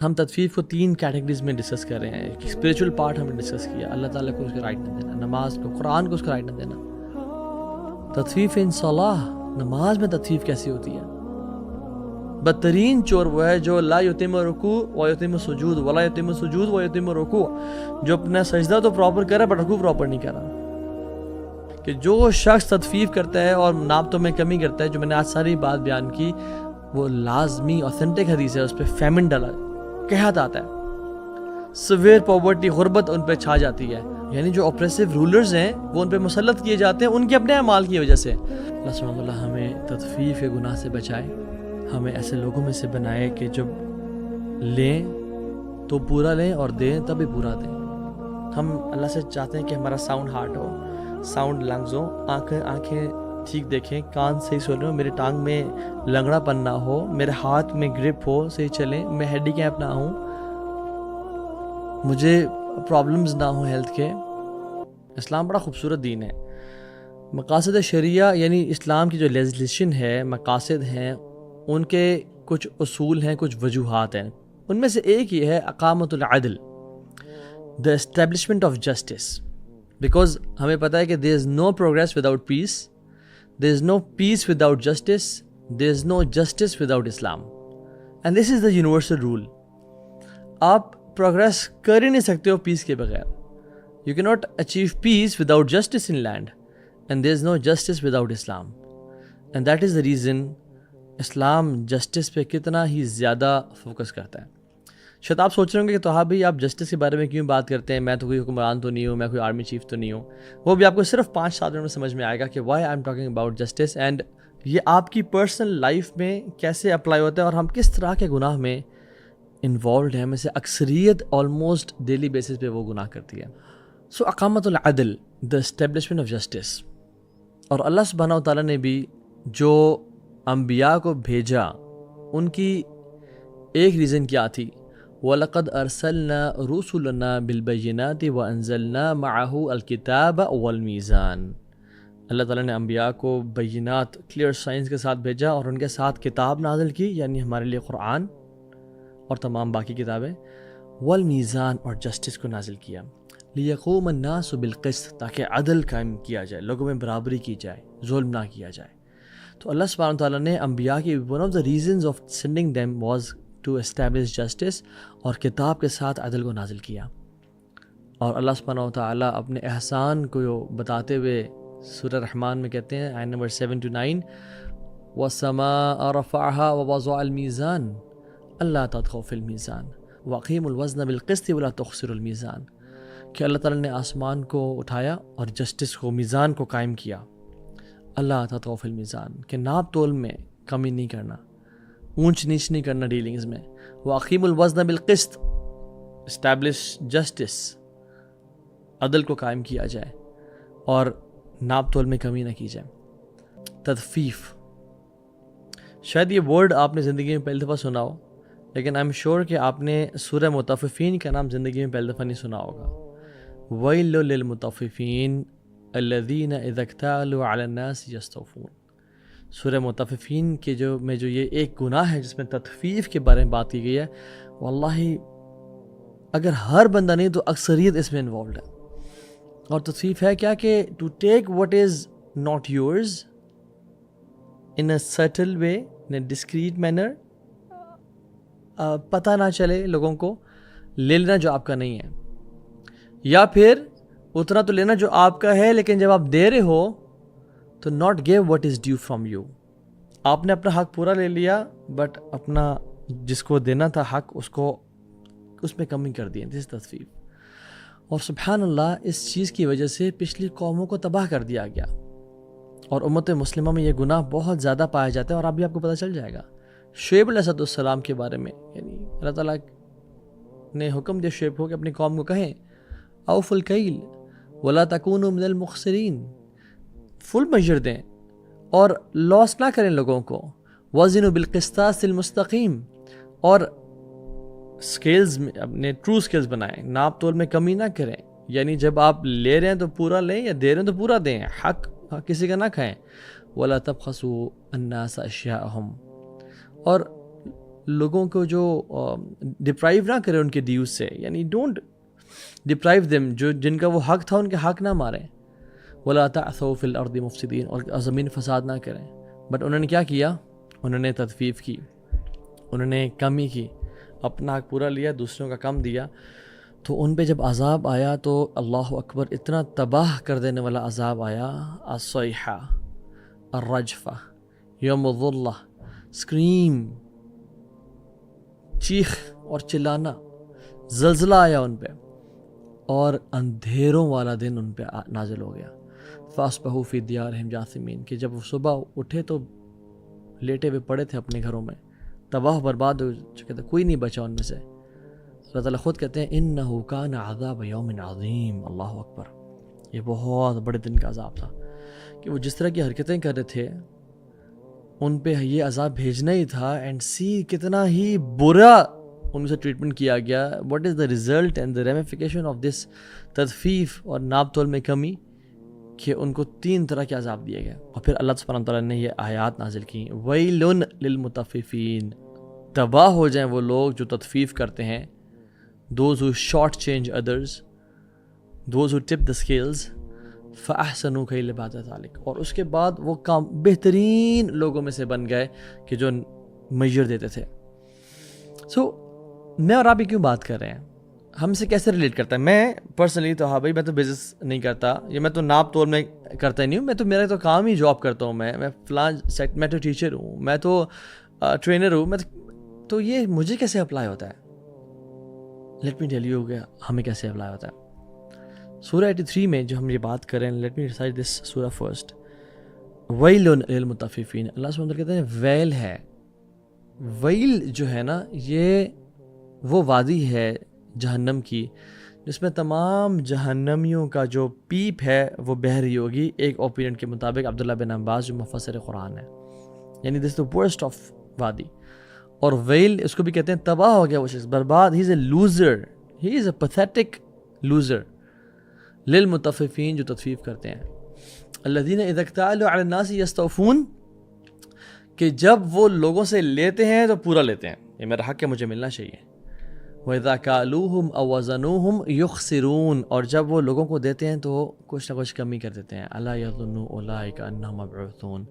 ہم تطفیف کو 3 کیٹیگریز میں ڈسکس کر رہے ہیں. ایک اسپریچول پارٹ ہم نے ڈسکس کیا, اللہ تعالیٰ کو اس کا رائٹ نہ دینا, نماز کو, قرآن کو اس کا رائٹ نہ دینا. تطفیف ان صلاح, نماز میں تطفیف کیسی ہوتی ہے؟ بدترین چور وہ ہے جو لا یتم رکوع و یتم سجود ولا یتم سجود و یتم رکوع, جو اپنا سجدہ تو پراپر کر رہا ہے بٹ رکوع پراپر نہیں کر رہا. کہ جو شخص تطفیف کرتا ہے اور نابتوں میں کمی کرتا ہے, جو میں نے آج ساری بات بیان کی, وہ لازمی اوتھینٹک حدیث ہے, اس پہ فیمن ڈالا کہا جاتا ہے, سویر پاورٹی, غربت ان پہ چھا جاتی ہے. یعنی جو اپریسو رولرز ہیں وہ ان پہ مسلط کیے جاتے ہیں ان کے اپنے اعمال کی وجہ سے. اللہ سبحانہ وتعالی ہمیں تطفیف کے گناہ سے بچائے, ہمیں ایسے لوگوں میں سے بنائے کہ جب لیں تو پورا لیں اور دیں تب بھی پورا دیں. ہم اللہ سے چاہتے ہیں کہ ہمارا ساؤنڈ ہارٹ ہو, ساؤنڈ لنگز ہو, آنکھیں ٹھیک دیکھیں, کان صحیح سن رہے ہو, میری ٹانگ میں لنگڑا پن نہ ہو, میرے ہاتھ میں گرپ ہو, صحیح چلیں, میں ہینڈی کیپ نہ ہوں, مجھے پرابلمز نہ ہوں ہیلتھ کے. اسلام بڑا خوبصورت دین ہے. مقاصد شریعہ یعنی اسلام کی جو لیجسلیشن ہے, مقاصد ہیں, ان کے کچھ اصول ہیں, کچھ وجوہات ہیں. ان میں سے ایک یہ ہے اقامت العدل, the establishment of justice. Because ہمیں پتہ ہے کہ there is no progress without peace, there is no peace without justice, there is no justice without Islam. And this is the universal rule. آپ پروگریس کر ہی نہیں سکتے ہو پیس کے بغیر. You cannot achieve peace without justice in land, and there is no justice without Islam. And that is the reason Islam justice پہ کتنا ہی زیادہ focus کرتا ہے. شاید آپ سوچ رہے ہوں گے کہ تو بھائی آپ جسٹس کے بارے میں کیوں بات کرتے ہیں, میں تو کوئی حکمران تو نہیں ہوں, میں کوئی آرمی چیف تو نہیں ہوں. وہ بھی آپ کو صرف 5-7 منٹ میں سمجھ میں آئے گا کہ why I am talking about justice, and یہ آپ کی پرسنل لائف میں کیسے اپلائی ہوتا ہے اور ہم کس طرح کے گناہ میں انوالوڈ ہیں. میں سے اکثریت آلموسٹ ڈیلی بیسس پہ وہ گناہ کرتی ہے. سو اقامت العدل, دا اسٹیبلشمنٹ آف جسٹس. اور اللہ سبحانہ و تعالیٰ نے بھی جو انبیاء کو بھیجا ان کی ایک ریزن کیا تھی, وَلَقَدْ أَرْسَلْنَا رُسُلَنَا بِالْبَيِّنَاتِ وَأَنزَلْنَا مَعَهُ الْكِتَابَ وَالْمِيزَانَ. اللہ تعالیٰ نے انبیاء کو بینات, کلیئر سائنس کے ساتھ بھیجا اور ان کے ساتھ کتاب نازل کی, یعنی ہمارے لیے قرآن اور تمام باقی کتابیں, والمیزان, اور جسٹس کو نازل کیا, لیقوم الناس بالقسط, تاکہ عدل قائم کیا جائے, لوگوں میں برابری کی جائے, ظلم نہ کیا جائے. تو اللہ سبحانہ تعالیٰ نے انبیاء کی one of the reasons of sending them was to establish justice, اور کتاب کے ساتھ عدل کو نازل کیا. اور اللہ سبحانہ تعالیٰ اپنے احسان کو بتاتے ہوئے سورہ رحمان میں کہتے ہیں, آیت نمبر 7-9, وَالسَّمَاءَ رَفَعَهَا وَوَضَعَ الْمِيزَانَ أَلَّا تَطْغَوْا فِي الْمِيزَانِ وَأَقِيمُوا الْوَزْنَ بِالْقِسْطِ وَلَا تُخْسِرُوا الْمِيزَانَ. کہ اللہ تعالیٰ نے آسمان کو اٹھایا اور جسٹس کو, میزان کو قائم کیا. اللہ تطغوا فی المیزان, کہ ناپ تول میں کمی نہیں کرنا, اونچ نیچ نہیں کرنا ڈیلنگز میں. واقیم الوزن بالقسط, اسٹیبلش جسٹس, عدل کو قائم کیا جائے اور ناپ تول میں کمی نہ کی جائے. تطفیف, شاید یہ ورڈ آپ نے زندگی میں پہلی دفعہ سنا ہو, لیکن آئی ایم شیور کہ آپ نے سورہ مطففین کا نام زندگی میں پہلی دفعہ نہیں سنا ہوگا. ویل للمطففین الذین اذا اکتالوا علی الناس یستوفون. سورہ مطففین کے جو یہ ایک گناہ ہے جس میں تطفیف کے بارے میں بات کی گئی ہے, واللہ اگر ہر بندہ نہیں تو اکثریت اس میں انوالوڈ ہے. اور تطفیف ہے کیا کہ to take what is not yours in a subtle way, in a discreet manner, پتہ نہ چلے لوگوں کو, لے لینا جو آپ کا نہیں ہے, یا پھر اتنا تو لینا جو آپ کا ہے لیکن جب آپ دے رہے ہو تو not give what is due from you. آپ نے اپنا حق پورا لے لیا بٹ اپنا جس کو دینا تھا حق اس میں کمی کر دی. دس تطفیف. اور سبحان اللہ, اس چیز کی وجہ سے پچھلی قوموں کو تباہ کر دیا گیا, اور امت مسلمہ میں یہ گناہ بہت زیادہ پایا جاتا ہے. اور ابھی آپ کو پتہ چل جائے گا شعیب علیہ السلام کے بارے میں, یعنی اللہ تعالیٰ نے حکم دیا شعیب کو کہ اپنی قوم کو کہیں اوف الکیل ولا تکونوا من المخسرین, فل میجر دیں اور لاس نہ کریں لوگوں کو. وزنوا بالقسطاس المستقیم, اور سکیلز میں اپنے ٹرو سکیلز بنائیں, ناپ تول میں کمی نہ کریں. یعنی جب آپ لے رہے ہیں تو پورا لیں, یا دے رہے ہیں تو پورا دیں, حق کسی کا نہ کھائیں. ولا تبخسوا الناس اشیاءهم, اور لوگوں کو جو ڈپرائیو نہ کرے ان کے ڈیوز سے، یعنی ڈونٹ ڈپرائیو دیم، جو جن کا وہ حق تھا ان کے حق نہ ماریں. ولا تعثوا فی الارض مفسدین، اور زمین فساد نہ کریں. بٹ انہوں نے کیا کیا؟ انہوں نے تطفیف کی، انہوں نے کمی کی، اپنا حق پورا لیا، دوسروں کا کم دیا. تو ان پہ جب عذاب آیا تو اللہ اکبر، اتنا تباہ کر دینے والا عذاب آیا. الصیحہ، الرجفہ، یوم الظلہ، اسکریم، چیخ اور چلانا، زلزلہ آیا ان پہ، اور اندھیروں والا دن ان پہ نازل ہو گیا. فاصبحوا فی دیارہم جاثمین، کہ جب وہ صبح اٹھے تو لیٹے ہوئے پڑے تھے اپنے گھروں میں، تباہ برباد ہو چکے تھے، کوئی نہیں بچا ان میں سے. اللہ تعالیٰ خود کہتے ہیں انہ کان عذاب یوم عظیم. اللہ اکبر، یہ بہت بڑے دن کا عذاب تھا کہ وہ جس طرح کی حرکتیں کر رہے تھے ان پہ یہ عذاب بھیجنا ہی تھا. اینڈ سی کتنا ہی برا ان سے ٹریٹمنٹ کیا گیا. What is the result and the ramification of this تطفیف اور ناپ تول میں کمی، کہ ان کو 3 طرح کے عذاب دیے گئے. اور پھر اللہ سبحانہ تعالیٰ نے یہ آیات نازل کی، ویل للمطففین، تباہ ہو جائیں وہ لوگ جو تطفیف کرتے ہیں. Those who short change others, those who tip the scales, فَأَحْسَنُوا كَيْلَ بَعْدَ ذَلِكَ. اور اس کے بعد وہ کام بہترین لوگوں میں سے بن گئے کہ جو میجر دیتے تھے. میں اور آپ ہی کیوں بات کر رہے ہیں؟ ہم سے کیسے ریلیٹ کرتا ہے؟ میں پرسنلی تو ہاں بھائی، میں تو بزنس نہیں کرتا، یا میں تو ناپ تول میں کرتا ہی نہیں ہوں. میں تو میرا تو کام ہی جاب کرتا ہوں، میں فلاں سیٹ، میں تو ٹیچر ہوں، میں تو ٹرینر ہوں. تو یہ مجھے کیسے اپلائی ہوتا ہے؟ لیٹ می ٹیل یو کہ ہمیں کیسے اپلائی ہوتا ہے. سورہ 83 میں جو ہم یہ بات کریں، لیٹ می ریسائٹ دس سورہ فرسٹ. ویل للمطففین، اللہ سبحانہ کہتے ہیں ویل ہے. ویل جو ہے نا، یہ وہ وادی ہے جہنم کی جس میں تمام جہنمیوں کا جو پیپ ہے وہ بہہ رہی ہوگی، ایک اوپینین کے مطابق عبداللہ بن عباس جو مفسر قرآن ہے. یعنی دس دا ورسٹ آف وادی. اور ویل اس کو بھی کہتے ہیں تباہ ہو گیا وہ شخص، برباد. He is a loser, he is a pathetic loser. للمطففین، جو تطفیف کرتے ہیں. الذین اذا اکتالوا علی الناس یستوفون، کہ جب وہ لوگوں سے لیتے ہیں تو پورا لیتے ہیں، یہ میرا حق ہے، مجھے ملنا چاہیے. وَإِذَا كَالُوهُمْ أَوْ وَزَنُوهُمْ يُخْسِرُونَ، اور جب وہ لوگوں کو دیتے ہیں تو کچھ نہ کچھ کمی کر دیتے ہیں. أَلَا يَظُنُّ أُولَٰئِكَ أَنَّهُمْ مَبْعُوثُونَ،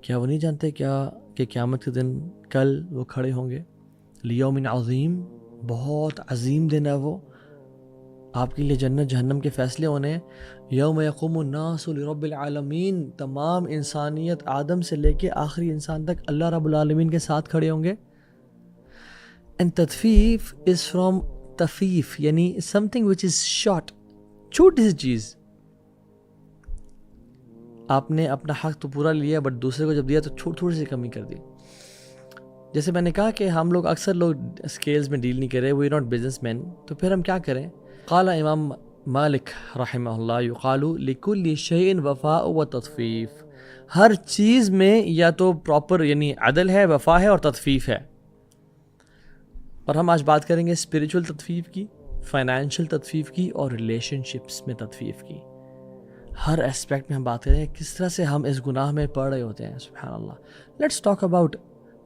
کیا وہ نہیں جانتے کیا کہ قیامت کے دن کل وہ کھڑے ہوں گے. لِيَوْمٍ عَظِيمٍ، بہت عظیم دن ہے وہ آپ کے لیے. جنت جہنم کے فیصلے ہونے ہیں. یوم یقوم الناس لرب العالمین، تمام انسانیت آدم سے لے کے آخری انسان تک اللہ رب العالمین کے ساتھ کھڑے ہوں گے. And تطفیف is from تفیف، یعنی something which is short، چھوٹی سی چیز. آپ نے اپنا حق تو پورا لیا، بٹ دوسرے کو جب دیا تو تھوڑی سی کمی کر دی. جیسے میں نے کہا کہ ہم لوگ اکثر لوگ اسکیلز میں ڈیل نہیں کرے، وی ناٹ بزنس مین. تو پھر ہم کیا کریں؟ قال امام مالک رحمہ اللہ، یقال لکل شیء وفاء و تطفیف، ہر چیز میں یا تو پراپر یعنی عدل ہے، وفا ہے اور تطفیف ہے. اور ہم آج بات کریں گے اسپریچول تطفیف کی، فائنینشیل تطفیف کی، اور ریلیشن شپس میں تطفیف کی. ہر اسپیکٹ میں ہم بات کریں گے کس طرح سے ہم اس گناہ میں پڑ رہے ہوتے ہیں. سبحان اللہ. لیٹس ٹاک اباؤٹ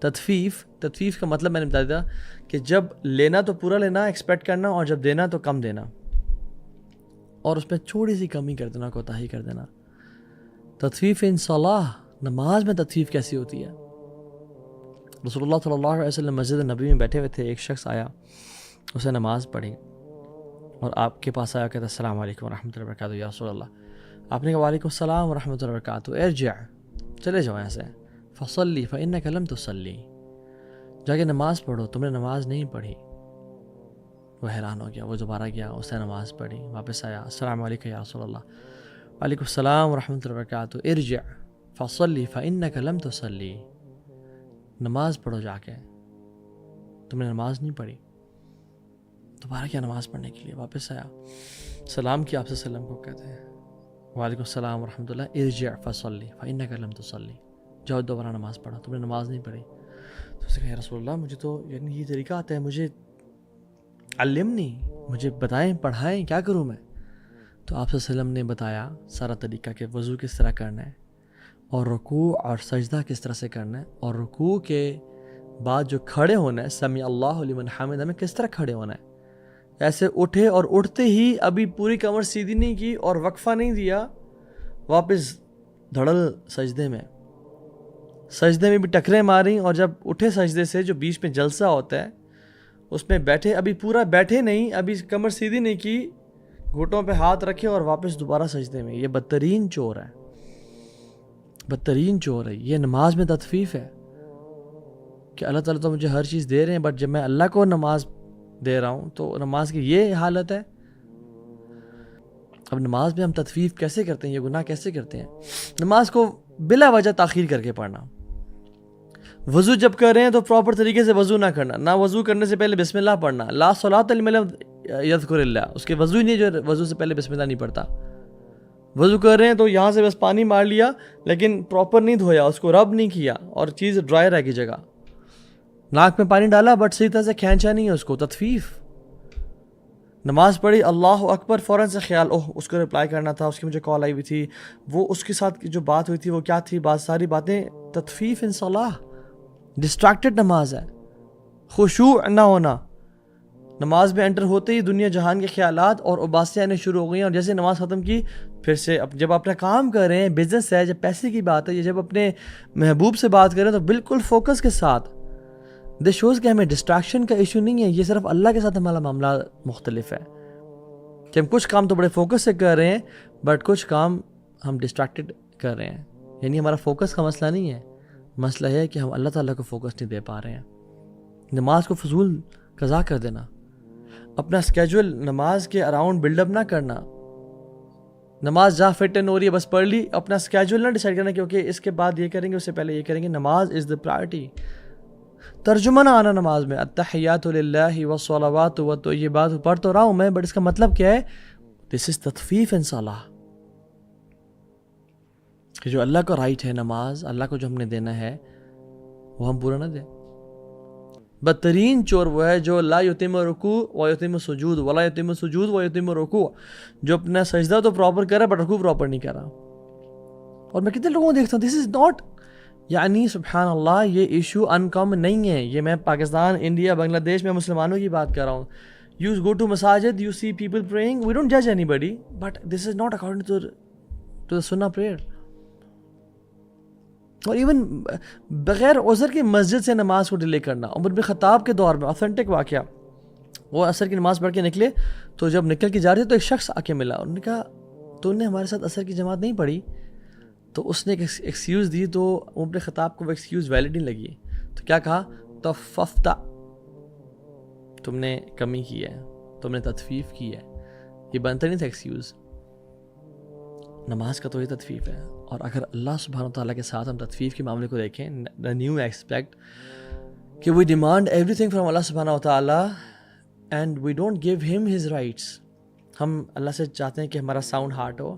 تطفیف. تطفیف کا مطلب میں نے بتا دیا کہ جب لینا تو پورا لینا، ایکسپیکٹ کرنا، اور جب دینا تو کم دینا، اور اس میں تھوڑی سی کمی کر دینا، کوتاہی کر دینا. تطفیف ان صلاح، نماز میں تطفیف کیسی ہوتی ہے؟ رسول اللہ صلی اللہ علیہ وسلم مسجد نبی میں بیٹھے ہوئے تھے، ایک شخص آیا، اسے نماز پڑھی اور آپ کے پاس آیا، کہتا السلام علیکم ورحمۃ اللہ وبرکاتہ یا رسول اللہ. آپ نے کہا وعلیکم السلام ورحمۃ اللہ وبرکاتہ. ارجع، چلے جاؤ یہاں سے. فصلی فإنک لم تصلی، جا کے نماز پڑھو، تم نے نماز نہیں پڑھی. وہ حیران ہو گیا، وہ دوبارہ گیا، اس نے نماز پڑھی، واپس آیا، السلام علیکم یا رسول اللہ. وعلیکم السلام ورحمۃ اللہ وبرکاتہ. ارجع فصلی فإنک لم تصلی، نماز پڑھو جا کے، تم نے نماز نہیں پڑھی. دوبارہ کیا نماز پڑھنے کے لیے، واپس آیا، سلام کیا آپ سے وسلم کو، کہتے ہیں وعلیکم السلام ورحمۃ اللہ. ارجع فصلی فإنک لم تصلی، جاؤ دوبارہ نماز پڑھو، تم نے نماز نہیں پڑھی. تو اس نے کہا یا رسول اللہ مجھے تو یعنی یہ طریقہ آتا ہے، مجھے علمنی، مجھے بتائیں، پڑھائیں، کیا کروں میں؟ تو آپ صلی اللہ علیہ وسلم نے بتایا سارا طریقہ کہ وضو کس طرح کرنا ہے، اور رکوع اور سجدہ کس طرح سے کرنا ہے، اور رکوع کے بعد جو کھڑے ہونا ہے سمیع اللہ لمن حمد، ہمیں کس طرح کھڑے ہونا ہے؟ ایسے اٹھے اور اٹھتے ہی ابھی پوری کمر سیدھی نہیں کی اور وقفہ نہیں دیا، واپس دھڑل سجدے میں بھی ٹکریں ماری، اور جب اٹھے سجدے سے جو بیچ میں جلسہ ہوتا ہے اس میں بیٹھے، ابھی پورا بیٹھے نہیں، ابھی کمر سیدھی نہیں کی، گھٹوں پہ ہاتھ رکھے اور واپس دوبارہ سجدے میں۔ یہ بدترین چور ہے، بدترین چور ہے۔ یہ نماز میں تطفیف ہے کہ اللہ تعالیٰ تو مجھے ہر چیز دے رہے ہیں، بٹ جب میں اللہ کو نماز دے رہا ہوں تو نماز کی یہ حالت ہے۔ اب نماز میں ہم تطفیف کیسے کرتے ہیں، یہ گناہ کیسے کرتے ہیں؟ نماز کو بلا وجہ تاخیر کر کے پڑھنا، وضو جب کر رہے ہیں تو پراپر طریقے سے وضو نہ کرنا، نہ وضو کرنے سے پہلے بسم اللہ پڑھنا، لا صلاۃ لمن لم یذکر اللہ، اس کے وضو ہی نہیں جو وضو سے پہلے بسم اللہ نہیں پڑھتا۔ وضو کر رہے ہیں تو یہاں سے بس پانی مار لیا لیکن پراپر نہیں دھویا، اس کو رب نہیں کیا اور چیز ڈرائی رہ گئی جگہ، ناک میں پانی ڈالا بٹ صحیح طرح سے کھینچا نہیں ہے اس کو، تطفیف۔ نماز پڑھی، اللہ اکبر، فوراً سے خیال، اس کو رپلائی کرنا تھا، اس کی مجھے کال آئی ہوئی تھی، وہ اس کے ساتھ جو بات ہوئی تھی وہ کیا تھی، ساری باتیں، تطفیف ان صلاح، ڈسٹریکٹڈ نماز ہے، خشوع نہ ہونا۔ نماز میں انٹر ہوتے ہی دنیا جہان کے خیالات اور اباسیاں آنے شروع ہو گئی، اور جیسے نماز ختم کی پھر سے جب اپنا کام کر رہے ہیں، بزنس ہے، جب پیسے کی بات ہے، یا جب اپنے محبوب سے بات کریں تو بالکل فوکس کے ساتھ۔ دس شوز کہ ہمیں ڈسٹریکشن کا ایشو نہیں ہے، یہ صرف اللہ کے ساتھ ہمارا معاملہ مختلف ہے کہ ہم کچھ کام تو بڑے فوکس سے کر رہے ہیں بٹ کچھ کام ہم ڈسٹریکٹڈ کر رہے ہیں، یعنی ہمارا فوکس کا مسئلہ نہیں ہے، مسئلہ ہے کہ ہم اللہ تعالیٰ کو فوکس نہیں دے پا رہے ہیں۔ نماز کو فضول قضا کر دینا، اپنا سکیجول نماز کے اراؤنڈ بلڈ اپ نہ کرنا، نماز جہاں فٹ ان ہو رہی ہے بس پڑھ لی، اپنا سکیجول نہ ڈیسائیڈ کرنا کہ اوکے اس کے بعد یہ کریں گے، اس سے پہلے یہ کریں گے۔ نماز از دا پرائرٹی۔ ترجمہ نہ آنا نماز میں، التحیات للہ والصلوات والطیبات، پڑھ تو رہا ہوں میں بٹ اس کا مطلب کیا ہے؟ دس از تطفیف ان صلاح، کہ جو اللہ کا رائٹ ہے نماز، اللہ کو جو ہم نے دینا ہے وہ ہم پورا نہ دیں۔ بدترین چور وہ ہے جو لا یتم رکوع و یتم سجود ولا یتم سجود و یتم رکوع، جو اپنا سجدہ تو پراپر کر رہا ہے بٹ رکوع پراپر نہیں کر رہا۔ اور میں کتنے لوگوں کو دیکھتا ہوں، دس از ناٹ، یعنی سبحان اللہ، یہ ایشو ان کامن نہیں ہے۔ یہ میں پاکستان، انڈیا، بنگلہ دیش میں مسلمانوں کی بات کر رہا ہوں۔ یو گو ٹو مساجد، you see people praying, we don't جج anybody, but this is not according to the سنہ پریئر۔ اور ایون بغیر عذر کی مسجد سے نماز کو ڈیلے کرنا، عمر بن خطاب کے دور میں اوتھینٹک واقعہ، وہ عصر کی نماز پڑھ کے نکلے تو جب نکل کے جا رہے تو ایک شخص آ کے ملا، انہوں نے کہا تو نے ہمارے ساتھ عصر کی جماعت نہیں پڑھی؟ تو اس نے ایک ایکسکیوز دی، تو عمر بن خطاب کو وہ ایکسکیوز ویلڈ نہیں لگی، تو کیا کہا؟ تففتا، تم نے کمی کی ہے، تم نے تطفیف کی ہے، یہ بنتا نہیں تھا ایکسکیوز۔ نماز کا تو یہ تطفیف ہے۔ اور اگر اللہ سبحانہ وتعالیٰ کے ساتھ ہم تطفیف کے معاملے کو دیکھیں، the new aspect کہ we demand everything from اللہ سبحانہ وتعالیٰ and we don't give him his rights۔ ہم اللہ سے چاہتے ہیں کہ ہمارا ساؤنڈ ہارٹ ہو،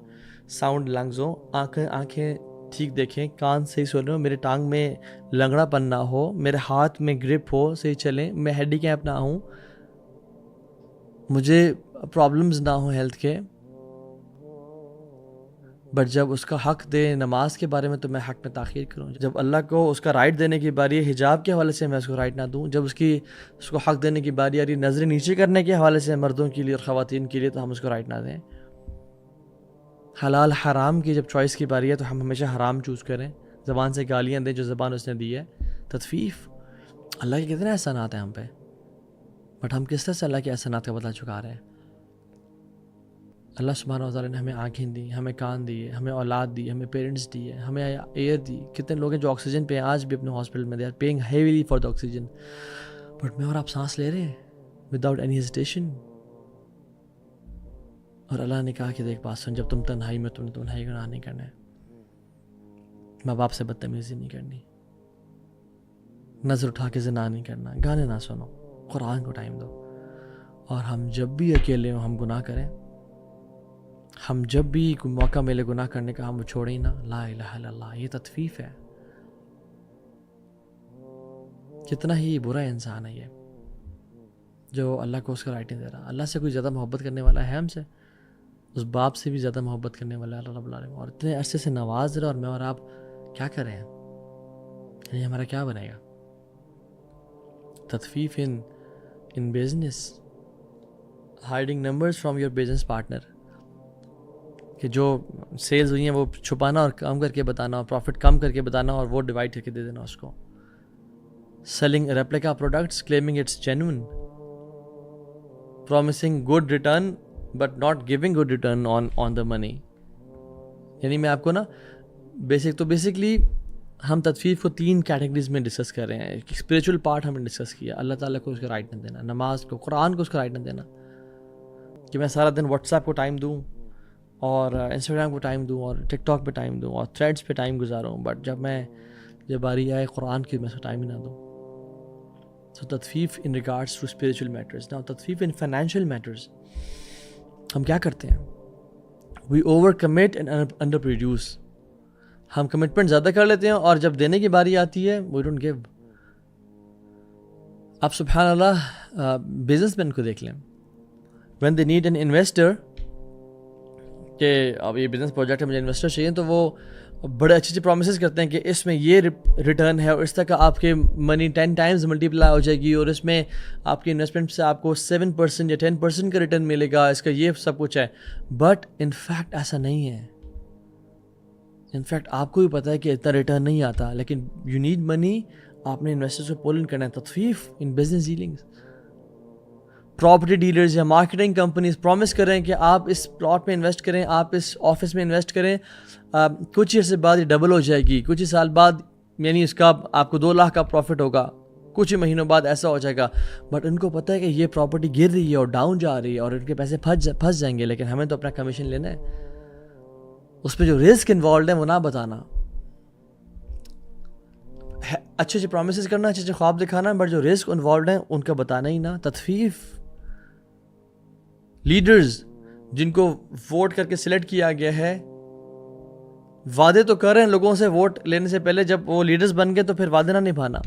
ساؤنڈ لنگز ہو، آنکھیں ٹھیک دیکھیں، کان صحیح سنیں، میرے ٹانگ میں لنگڑا پن نہ ہو، میرے ہاتھ میں گرپ ہو، صحیح چلیں، میں ہینڈی کیپ نہ ہوں، مجھے پرابلمز نہ ہوں ہیلتھ کے، بٹ جب اس کا حق دے نماز کے بارے میں تو میں حق میں تاخیر کروں۔ جب اللہ کو اس کا رائٹ دینے کی باری ہے حجاب کے حوالے سے میں اس کو رائٹ نہ دوں، جب اس کو حق دینے کی باری آ رہی نظریں نیچے کرنے کے حوالے سے مردوں کے لیے اور خواتین کے لیے تو ہم اس کو رائٹ نہ دیں۔ حلال حرام کی جب چوائس کی باری ہے تو ہم ہمیشہ حرام چوز کریں، زبان سے گالیاں دیں جو زبان اس نے دی ہے۔ تطفیف، اللہ کے کتنے احسانات ہیں ہم پہ، بٹ ہم کس طرح سے اللہ کے احسانات کا بدلہ چکا رہے ہیں۔ اللہ سبحانہ وتعالیٰ نے ہمیں آنکھیں دی، ہمیں کان دیے، ہمیں اولاد دی، ہمیں پیرنٹس دیے، ہمیں ایئر دی۔ کتنے لوگ ہیں جو آکسیجن پہ ہیں آج بھی اپنے ہاسپٹل میں، they are paying heavily for the oxygen, but میں اور آپ سانس لے رہے ہیں وداؤٹ اینی ہیزیٹیشن۔ اور اللہ نے کہا کہ دیکھ بات سن، جب تم تنہائی میں، تم نے تنہائی گناہ نہیں کرنا ہے، ماں باپ سے بدتمیزی نہیں کرنی، نظر اٹھا کے زنا نہیں کرنا، گانے نہ سنو، قرآن کو ٹائم دو۔ اور ہم جب بھی اکیلے ہوں ہم گناہ کریں، ہم جب بھی کوئی موقع ملے گناہ کرنے کا ہم وہ چھوڑیں نا، لا الہ الا اللہ، یہ تطفیف ہے۔ کتنا ہی برا انسان ہے یہ جو اللہ کو اس کا رائٹ نہیں دے رہا۔ اللہ سے کوئی زیادہ محبت کرنے والا ہے ہم سے؟ اس باپ سے بھی زیادہ محبت کرنے والا ہے اللہ رب العالمین، اور اتنے عرصے سے نواز رہا، اور میں اور آپ کیا کریں؟ یعنی ہمارا کیا بنے گا؟ تطفیف in business, hiding numbers from your business partner, کہ جو سیلز ہوئی ہیں وہ چھپانا اور کم کر کے بتانا اور پروفٹ کم کر کے بتانا اور وہ ڈیوائڈ کر کے دے دینا اس کو. selling replica products claiming it's genuine, promising good return but not giving good return on the money. یعنی میں آپ کو نا بیسکلی ہم تطفیف کو 3 کیٹیگریز میں ڈسکس کر رہے ہیں. ایک اسپریچول پارٹ ہم نے ڈسکس کیا, اللہ تعالیٰ کو اس کا رائٹ نہ دینا, نماز کو, قرآن کو اس کا رائٹ نہ دینا, کہ میں سارا دن واٹس ایپ کو ٹائم دوں اور انسٹاگرام کو ٹائم دوں اور ٹک ٹاک پہ ٹائم دوں اور تھریڈس پہ ٹائم گزاروں, بٹ جب باری آئے قرآن کی میں اس کو ٹائم ہی نہ دوں. So تطفیف in regards to spiritual matters. Now تطفیف in financial matters, ہم کیا کرتے ہیں؟ We overcommit and underproduce. ہم کمٹمنٹ زیادہ کر لیتے ہیں اور جب دینے کی باری آتی ہے we don't give. آپ سبحان اللہ بزنس مین کو دیکھ لیں, when they need an investor, کہ اب یہ بزنس پروجیکٹ ہے مجھے انویسٹر چاہیے, تو وہ بڑے اچھے پرومسز کرتے ہیں کہ اس میں یہ ریٹرن ہے اور اس طرح کا آپ کے منی 10 ٹائمز ملٹیپلائی ہو جائے گی اور اس میں آپ کی انویسٹمنٹ سے آپ کو 7% یا 10% کا ریٹرن ملے گا, اس کا یہ سب کچھ ہے. بٹ ان فیکٹ ایسا نہیں ہے. ان فیکٹ آپ کو بھی پتہ ہے کہ اتنا ریٹرن نہیں آتا, لیکن یو نیڈ منی, آپ نے انویسٹر سے پول ان کرنا ہے. تطفیف in business dealings. Property dealers یا مارکیٹنگ کمپنیز پرومس کریں کہ آپ اس پلاٹ میں انویسٹ کریں, آپ اس آفس میں انویسٹ کریں, کچھ عرصے بعد یہ ڈبل ہو جائے گی, کچھ ہی سال بعد یعنی اس کا آپ کو 2 لاکھ کا پروفٹ ہوگا, کچھ ہی مہینوں بعد ایسا ہو جائے گا. بٹ ان کو پتہ ہے کہ یہ پراپرٹی گر رہی ہے اور ڈاؤن جا رہی ہے اور ان کے پیسے پھنس جائیں گے, لیکن ہمیں تو اپنا کمیشن لینا ہے. اس پہ جو رسک انوالوڈ ہے وہ نہ بتانا, اچھے پرومسز کرنا, اچھے خواب دکھانا, بٹ جو رسک انوالوڈ ہیں ان کا بتانا ہی نہ. تطفیف. لیڈرز جن کو ووٹ کر کے سلیکٹ کیا گیا ہے, وعدے تو کر رہے ہیں لوگوں سے ووٹ لینے سے پہلے, جب وہ لیڈرز بن گئے تو پھر وعدے نہ نبھانا.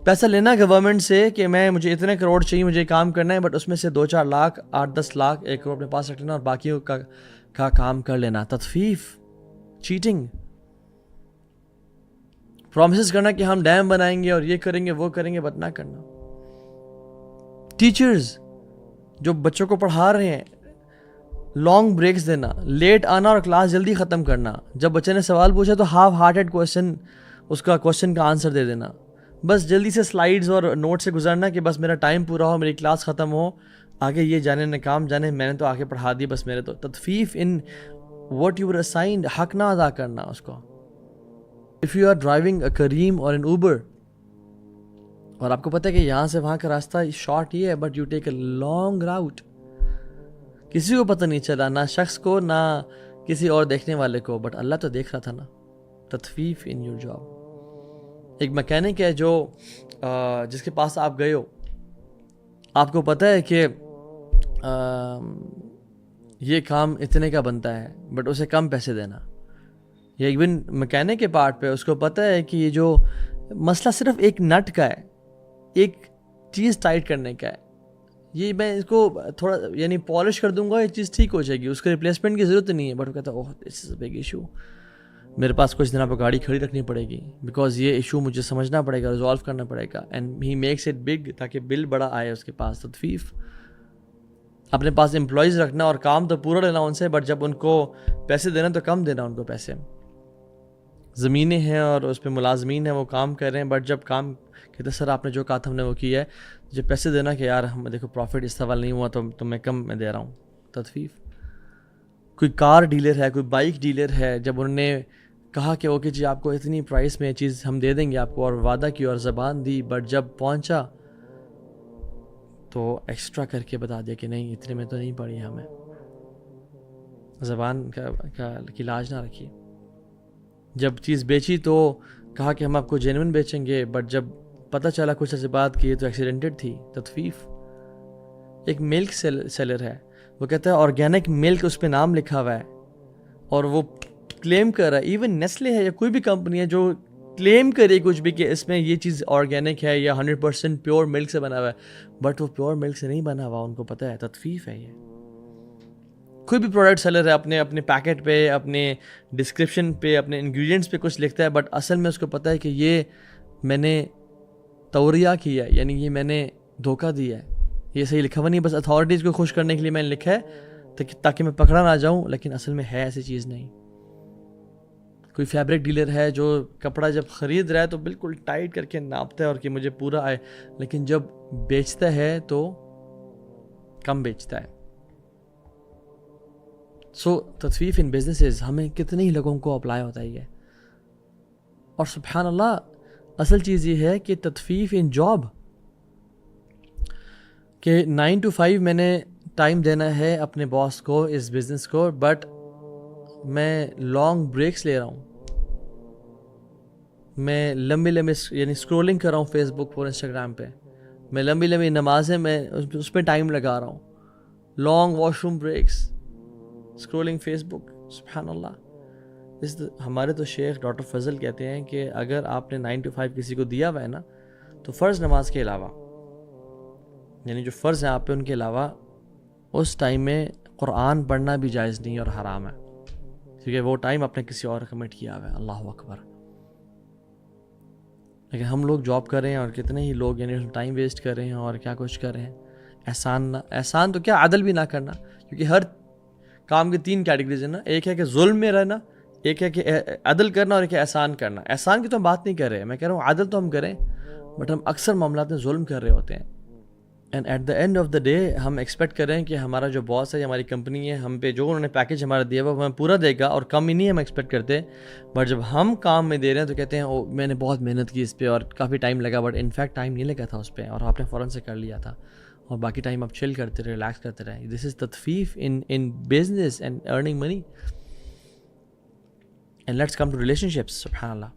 پیسہ لینا گورنمنٹ سے کہ مجھے اتنے کروڑ چاہیے, مجھے کام کرنا ہے, بٹ اس میں سے 2-4 لاکھ 8-10 لاکھ 1 کروڑ اپنے پاس رکھ لینا اور باقیوں کا کام کر لینا. تطفیف. چیٹنگ. پرومسز کرنا کہ ہم ڈیم بنائیں گے اور یہ کریں گے وہ کریں گے, بٹ نہ کرنا. ٹیچرز جو بچوں کو پڑھا رہے ہیں, لانگ بریکس دینا, لیٹ آنا اور کلاس جلدی ختم کرنا. جب بچے نے سوال پوچھا تو ہاف ہارٹیڈ کوشچن, اس کا کوشچن کا آنسر دے دینا. بس جلدی سے سلائیڈز اور نوٹ سے گزرنا کہ بس میرا ٹائم پورا ہو, میری کلاس ختم ہو, آگے یہ جانے نہ کام جانے, میں نے تو آگے پڑھا دی بس میرے تو. تطفیف in what you were assigned, حق نہ ادا کرنا اس کو. If you are driving a Careem اور ان اوبر اور آپ کو پتہ ہے کہ یہاں سے وہاں کا راستہ شارٹ ہی ہے, but you take a long route, کسی کو پتہ نہیں چلا, نہ شخص کو نہ کسی اور دیکھنے والے کو, بٹ اللہ تو دیکھ رہا تھا نا. تطفیف ان یور جاب. ایک میکینک ہے جو جس کے پاس آپ گئے ہو, آپ کو پتہ ہے کہ یہ کام اتنے کا بنتا ہے, بٹ اسے کم پیسے دینا. یا ایون میکینک کے پارٹ پہ اس کو پتہ ہے کہ یہ جو مسئلہ صرف ایک نٹ کا ہے, ایک چیز ٹائٹ کرنے کا ہے, یہ میں اس کو تھوڑا یعنی پالش کر دوں گا, یہ چیز ٹھیک ہو جائے گی, اس کو ریپلیسمنٹ کی ضرورت نہیں ہے. بٹ وہ کہتا ہے اوہ دس از اے بگ ایشو, میرے پاس کچھ دنوں پہ گاڑی کھڑی رکھنی پڑے گی, بیکاز یہ ایشو مجھے سمجھنا پڑے گا, ریزالو کرنا پڑے گا, and he makes it big تاکہ بل بڑا آئے اس کے پاس. تطفیف. اپنے پاس امپلائیز رکھنا اور کام تو پورا لینا ان سے, بٹ جب ان کو پیسے دینا تو کم دینا ان کو پیسے. زمینیں ہیں اور اس پہ ملازمین ہیں, وہ کام کر رہے ہیں, بٹ جب کام کہتے سر آپ نے جو کہا تھا ہم نے وہ کیا ہے, جب پیسے دینا کہ یار ہم دیکھو پروفٹ اس سوال نہیں ہوا تو میں کم میں دے رہا ہوں. تطفیف. کوئی کار ڈیلر ہے, کوئی بائک ڈیلر ہے, جب انہوں نے کہا کہ اوکے جی آپ کو اتنی پرائس میں یہ چیز ہم دے دیں گے آپ کو, اور وعدہ کی اور زبان دی, بٹ جب پہنچا تو ایکسٹرا کر کے بتا دیا کہ نہیں اتنے میں تو نہیں پڑی ہمیں. زبان کا لاج نہ رکھی. جب چیز بیچی تو کہا کہ ہم آپ کو جینون بیچیں گے, بٹ جب پتہ چلا کچھ عرصے بعد کہ یہ تو ایکسیڈنٹڈ تھی. تطفیف. ایک ملک سیلر ہے, وہ کہتا ہے آرگینک ملک اس پہ نام لکھا ہوا ہے اور وہ کلیم کر رہا ہے, ایون نیسلے ہے یا کوئی بھی کمپنی ہے جو کلیم کرے کچھ بھی کہ اس میں یہ چیز آرگینک ہے یا 100% پیور ملک سے بنا ہوا ہے, بٹ وہ پیور ملک سے نہیں بنا ہوا, ان کو پتہ ہے. تطفیف ہے یہ. کوئی بھی پروڈکٹ سیلر ہے اپنے پیکٹ پہ, اپنے ڈسکرپشن پہ, اپنے انگریڈینٹس پہ کچھ لکھتا ہے, بٹ اصل میں اس کو پتہ ہے کہ یہ میں نے توریہ کیا ہے، یعنی یہ میں نے دھوکہ دیا ہے، یہ صحیح لکھا ہوا نہیں، بس اتھارٹیز کو خوش کرنے کے لیے میں نے لکھا ہے تاکہ میں پکڑا نہ جاؤں، لیکن اصل میں ہے ایسی چیز نہیں۔ کوئی فیبرک ڈیلر ہے جو کپڑا جب خرید رہا ہے تو بالکل ٹائٹ کر کے ناپتا ہے اور کہ مجھے پورا آئے، لیکن جب بیچتا ہے تو کم بیچتا ہے۔ سو تطفیف ان بزنسز ہمیں کتنے ہی لوگوں کو اپلائی ہوتا ہی ہے، اور سبحان اللہ اصل چیز یہ ہے کہ تطفیف ان جاب کہ 9 to 5 میں نے ٹائم دینا ہے اپنے باس کو، اس بزنس کو، بٹ میں لانگ بریکس لے رہا ہوں، میں لمبی یعنی اسکرولنگ کر رہا ہوں فیس بک اور انسٹاگرام پہ، میں لمبی نمازیں میں اس پہ ٹائم لگا رہا ہوں، long washroom breaks, scrolling Facebook. سبحان اللہ، ہمارے تو شیخ ڈاکٹر فضل کہتے ہیں کہ اگر آپ نے 9 to 5 کسی کو دیا ہوا ہے نا، تو فرض نماز کے علاوہ، یعنی جو فرض ہیں آپ پہ ان کے علاوہ، اس ٹائم میں قرآن پڑھنا بھی جائز نہیں اور حرام ہے، کیونکہ وہ ٹائم آپ نے کسی اور کمٹ کیا ہوا ہے۔ اللہ اکبر۔ لیکن ہم لوگ جاب کر رہے ہیں اور کتنے ہی لوگ یعنی ٹائم ویسٹ کر رہے ہیں اور کیا کچھ کر رہے ہیں۔ احسان تو کیا، عدل بھی نہ کرنا، کیونکہ ہر کام کی 3 کیٹیگریز ہیں نا، ایک ہے کہ ظلم میں رہنا، ایک ہے کہ عدل کرنا، اور ایک ہے احسان کرنا۔ احسان کی تو ہم بات نہیں کر رہے، میں کہہ رہا ہوں عدل تو ہم کریں، بٹ ہم اکثر معاملات میں ظلم کر رہے ہوتے ہیں، and at the end of the day ہم ایکسپیکٹ کر رہے ہیں کہ ہمارا جو باس ہے، ہماری کمپنی ہے، ہم پہ جو انہوں نے پیکیج ہمارا دیا ہوا وہ ہمیں پورا دے گا، اور کم ہی نہیں ہم ایکسپیکٹ کرتے، بٹ جب ہم کام میں دے رہے ہیں تو کہتے ہیں او میں نے بہت محنت کی اس پہ اور کافی ٹائم لگا، بٹ انفیکٹ ٹائم نہیں لگا تھا اس پہ، اور آپ نے فوراً سے کر لیا تھا، اور باقی ٹائم آپ چل کرتے رہے، ریلیکس کرتے رہے۔ دس از تطفیف in business and earning money. And let's come to relationships. سبحان اللہ،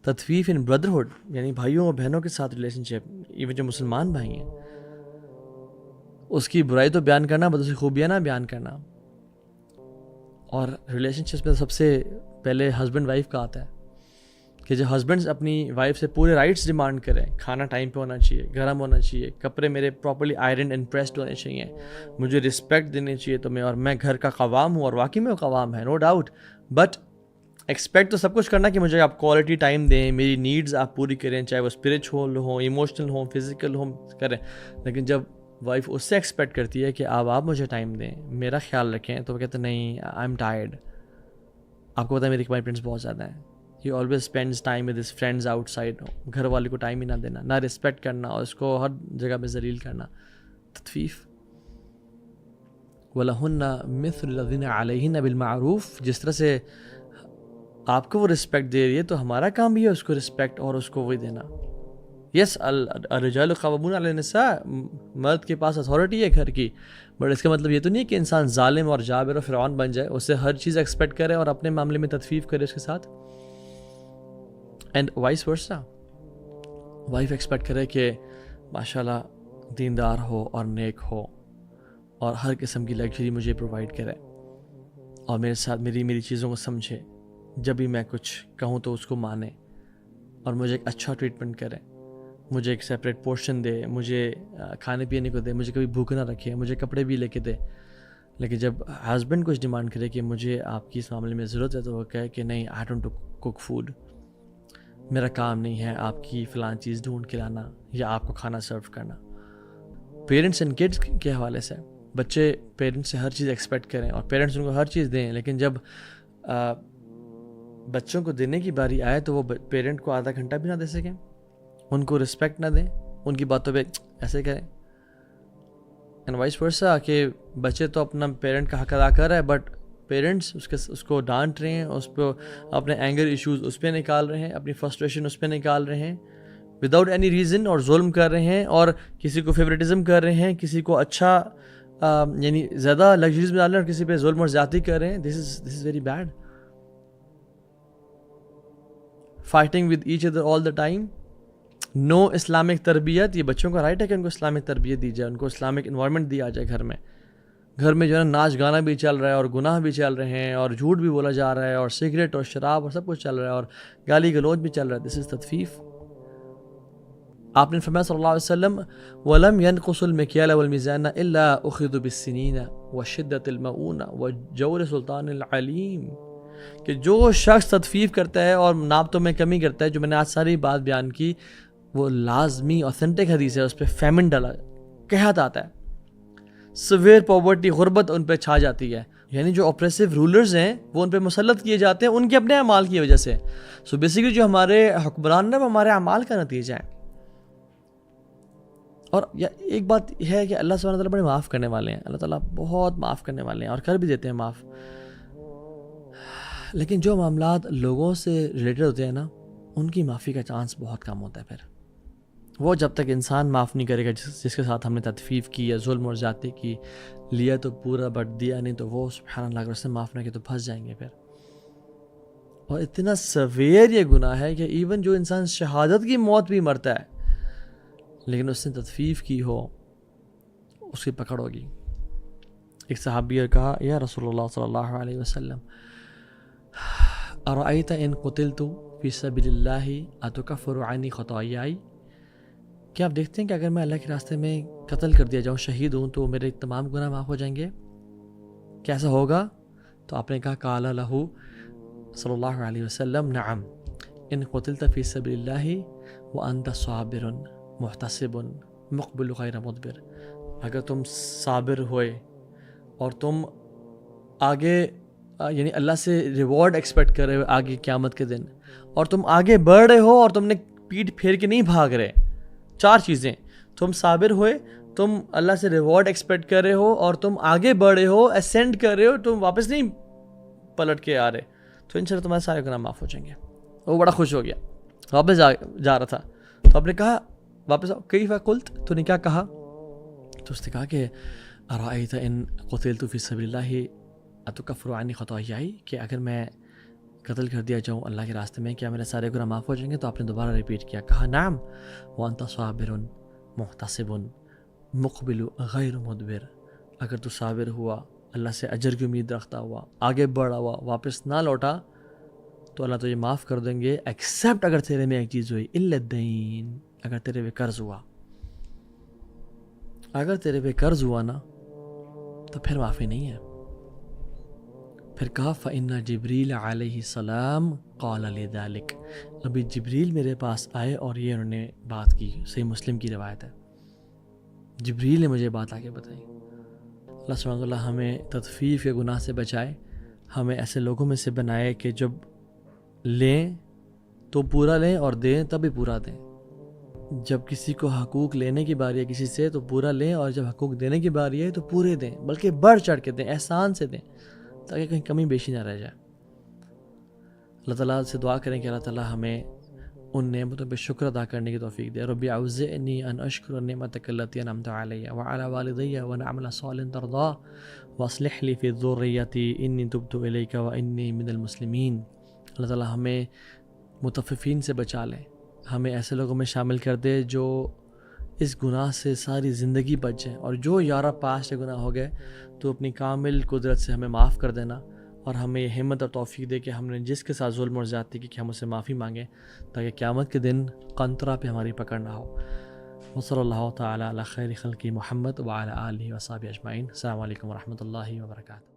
تطفیف ان بردرہڈ، یعنی بھائیوں اور بہنوں کے ساتھ ریلیشن شپ، ایون جو مسلمان بھائی ہیں، اس کی برائی تو بیان کرنا، بس اس کی خوبیاں نہ بیان کرنا۔ اور ریلیشن شپس میں سب سے پہلے ہسبینڈ وائف کا آتا ہے کہ جب ہسبینڈز اپنی وائف سے پورے رائٹس ڈیمانڈ کریں، کھانا ٹائم پہ ہونا چاہیے، گرم ہونا چاہیے، کپڑے میرے پراپرلی آئرن اینڈ پریسڈ ہونے چاہیے، مجھے رسپیکٹ دینی چاہیے، تو میں گھر کا قوام ہوں، اور واقعی میں قوام ہے، نو ڈاؤٹ، بٹ ایکسپیکٹ تو سب کچھ کرنا کہ مجھے آپ کوالٹی ٹائم دیں، میری نیڈز آپ پوری کریں، چاہے وہ اسپریچول ہوں، ایموشنل ہوں، فزیکل ہوں، کریں۔ لیکن جب وائف اس سے ایکسپیکٹ کرتی ہے کہ آپ مجھے ٹائم دیں، میرا خیال رکھیں، تو وہ کہتے ہیں نہیں، آئی ایم ٹائرڈ۔ آپ کو پتہ ہے میری کمٹمنٹس بہت زیادہ ہیں، he always spends time with his friends out side, گھر والے کو ٹائم ہی نہ دینا، نہ رسپیکٹ کرنا، اور اس کو ہر جگہ پہ ذلیل کرنا۔ تطفیف۔ وَلَهُنَّ مِثْلُ الَّذِينَ عَلَيْهِنَّ بِالْمَعْرُوفِ، جس طرح سے آپ کو وہ رسپیکٹ دے رہی ہے تو ہمارا کام بھی ہے اس کو رسپیکٹ اور اس کو وہی دینا۔ یس، الرجال قوامون علی النساء، مرد کے پاس اتھارٹی ہے گھر کی، بٹ اس کا مطلب یہ تو نہیں کہ انسان ظالم اور جابر اور فرعون بن جائے، اس سے ہر چیز ایکسپیکٹ کرے اور اپنے معاملے میں تطفیف کرے اس کے ساتھ، and vice versa, wife expect کرے کہ ماشاءاللہ دیندار ہو اور نیک ہو اور ہر قسم کی لگژری مجھے پرووائڈ کرے، اور میرے ساتھ میری چیزوں کو سمجھے، جب بھی میں کچھ کہوں تو اس کو مانے، اور مجھے ایک اچھا ٹریٹمنٹ کرے، مجھے ایک سیپریٹ پورشن دے، مجھے کھانے پینے کو دے، مجھے کبھی بھوک نہ رکھے، مجھے کپڑے بھی لے کے دے۔ لیکن جب ہسبینڈ کچھ ڈیمانڈ کرے کہ مجھے آپ کی اس معاملے میں ضرورت ہے، تو وہ کہے کہ نہیں، آئی ڈونٹ کوک فوڈ، میرا کام نہیں ہے آپ کی فلاں چیز ڈھونڈ کے لانا یا آپ کو کھانا سرو کرنا۔ پیرنٹس اینڈ کڈس کے حوالے سے بچے پیرنٹس سے ہر چیز ایکسپیکٹ کریں اور پیرنٹس ان کو ہر چیز دیں، لیکن جب بچوں کو دینے کی باری آئے تو وہ پیرنٹ کو آدھا گھنٹہ بھی نہ دے سکیں، ان کو رسپیکٹ نہ دیں، ان کی باتوں پہ ایسے کریں، اینڈ وائس ورسا، کہ بچے تو اپنا پیرنٹ کا حق ادا کر رہا ہے، بٹ پیرنٹس اس کو ڈانٹ رہے ہیں، اس پہ اپنے اینگر ایشوز اس پہ نکال رہے ہیں، اپنی فرسٹریشن اس پہ نکال رہے ہیں وداؤٹ اینی ریزن، اور ظلم کر رہے ہیں، اور کسی کو فیوریٹزم کر رہے ہیں، کسی کو اچھا یعنی زیادہ لگژریز میں ڈال رہے ہیں اور کسی پہ ظلم اور زیادتی کر رہے ہیں۔ This is very bad. Fighting with each other all the time, no Islamic تربیت۔ یہ بچوں کا رائٹ ہے کہ ان کو اسلامک تربیت دی جائے، ان کو اسلامک انوائرمنٹ دیا جائے گھر میں جو ہے نا، ناچ گانا بھی چل رہا ہے اور گناہ بھی چل رہے ہیں اور جھوٹ بھی بولا جا رہا ہے اور سگریٹ اور شراب اور سب کچھ چل رہا ہے اور گالی گلوچ بھی چل رہا ہے۔ دس از تطفیف۔ آپ نے فرمایا صلی اللہ علیہ وسلم، وَلَمْ يَنْقُصُ الْمِكْيَالَ وَالْمِيزَانَ إِلَّا أُخِذُوا بِالسِّنِينَ وَشِدَّةِ الْمَؤُونَ وَجَوْرِ سُلْطَانِ الْعَلِيمِ، کہ جو شخص تطفیف کرتا ہے اور ناپتوں میں کمی کرتا ہے، جو میں نے آج ساری بات بیان کی، وہ لازمی اوتھینٹک حدیث ہے, اس پہ فیمن ڈالا, قحط آتا ہے, سویئر پاورٹی, غربت ان پہ چھا جاتی ہے. یعنی جو اپریسو رولرز ہیں وہ ان پہ مسلط کیے جاتے ہیں ان کے اپنے اعمال کی وجہ سے. سو بیسیکلی جو ہمارے حکمران ہیں وہ ہمارے اعمال کا نتیجہ ہے. اور ایک بات یہ ہے کہ اللہ سبحانہ وتعالیٰ بڑے معاف کرنے والے ہیں, اللہ تعالیٰ بہت معاف کرنے والے ہیں اور کر بھی دیتے ہیں معاف. لیکن جو معاملات لوگوں سے ریلیٹڈ ہوتے ہیں نا, ان کی معافی کا چانس بہت کم ہوتا ہے. پھر وہ جب تک انسان معاف نہیں کرے گا جس کے ساتھ ہم نے تطفیف کی یا ظلم اور زیادتی کی, لیا تو پورا بٹ دیا نہیں, تو وہ سبحان اللہ اگر اس نے معاف نہ کیا تو پھنس جائیں گے پھر. اور اتنا سویئر یہ گناہ ہے کہ ایون جو انسان شہادت کی موت بھی مرتا ہے لیکن اس نے تطفیف کی ہو, اس کی پکڑ ہوگی. ایک صحابی نے کہا, یا رسول اللہ صلی اللہ علیہ وسلم, ارأیت ان قتلت فی سبیل اللہ اتکفر عنی خطایائی, کیا آپ دیکھتے ہیں کہ اگر میں اللہ کے راستے میں قتل کر دیا جاؤں, شہید ہوں, تو میرے تمام گناہ معاف ہو جائیں گے؟ کیسا ہوگا؟ تو آپ نے کہا, قال لہ صلی اللہ علیہ وسلم, نعم ان قتلت فی سبیل اللہ وانت صابر محتسب مقبل غیر مدبر. اگر تم صابر ہوئے اور تم آگے یعنی اللہ سے ریوارڈ ایکسپیکٹ کر رہے ہو آگے قیامت کے دن, اور تم آگے بڑھ رہے ہو اور تم نے پیٹھ پھیر کے نہیں بھاگ رہے, 4 چیزیں, تم صابر ہوئے, تم اللہ سے ریوارڈ ایکسپیکٹ کر رہے ہو, اور تم آگے بڑھ رہے ہو, اسینڈ کر رہے ہو, تم واپس نہیں پلٹ کے آ رہے, تو انشاءاللہ تمہارے سارے گناہ معاف ہو جائیں گے. وہ بڑا خوش ہو گیا, واپس جا رہا تھا, تو آپ نے کہا واپس آؤ, کیف قلت, تو نے کیا کہا؟ تو اس نے کہا کہ ارأیت ان قتلت فی سبیل اللہ اتکفر عنی خطایائی, کہ اگر میں قتل کر دیا جاؤں اللہ کے راستے میں کیا میرے سارے گناہ معاف ہو جائیں گے؟ تو آپ نے دوبارہ ریپیٹ کیا, کہا نعم وانت صابر محتسب مقبل غیر مدبر, اگر تو صابر ہوا, اللہ سے اجر کی امید رکھتا ہوا, آگے بڑھا ہوا, واپس نہ لوٹا, تو اللہ تجھے معاف کر دیں گے, ایکسیپٹ اگر تیرے میں ایک چیز ہوئی, الا الدین, اگر تیرے پہ قرض ہوا. اگر تیرے پہ قرض ہوا نا تو پھر معافی نہیں ہے. پھر کہا فإن جبریل علیہ السلام قال لذلک, ابھی جبریل میرے پاس آئے اور یہ انہوں نے بات کی. صحیح مسلم کی روایت ہے, جبریل نے مجھے بات آگے بتائی. اللہ سبحانہ وتعالیٰ ہمیں تطفیف کے گناہ سے بچائے, ہمیں ایسے لوگوں میں سے بنائے کہ جب لیں تو پورا لیں اور دیں تب بھی پورا دیں. جب کسی کو حقوق لینے کی باری ہے کسی سے تو پورا لیں, اور جب حقوق دینے کی باری ہے تو پورے دیں, بلکہ بڑھ چڑھ کے دیں, احسان سے دیں, تاکہ کہیں کمی بیشی نہ رہ جائے. اللہ تعالیٰ سے دعا کریں کہ اللہ تعالیٰ ہمیں ان نعمتوں پہ شکر ادا کرنے کی توفیق دے. رب اوزعنی ان اشکر نعمتک التی انعمت علی وعلی والدی وان اعمل صالحا ترضاه واصلح لی فی ذریتی انی تبت الیک وانی من المسلمین. اللہ تعالیٰ ہمیں متففین سے بچا لے, ہمیں ایسے لوگوں میں شامل کر دے جو اس گناہ سے ساری زندگی بچ جائیں, اور جو یارہ پاسٹ گناہ ہو گئے تو اپنی کامل قدرت سے ہمیں معاف کر دینا, اور ہمیں یہ ہمت اور توفیق دے کہ ہم نے جس کے ساتھ ظلم اور زیادتی کی کہ ہم اسے معافی مانگیں, تاکہ قیامت کے دن قنطرہ پہ ہماری پکڑ نہ ہو. وصلی اللہ تعالی علی خیر خلق محمد وعلی آلہ وصحبہ اجمعین. السلام علیکم ورحمۃ اللہ وبرکاتہ.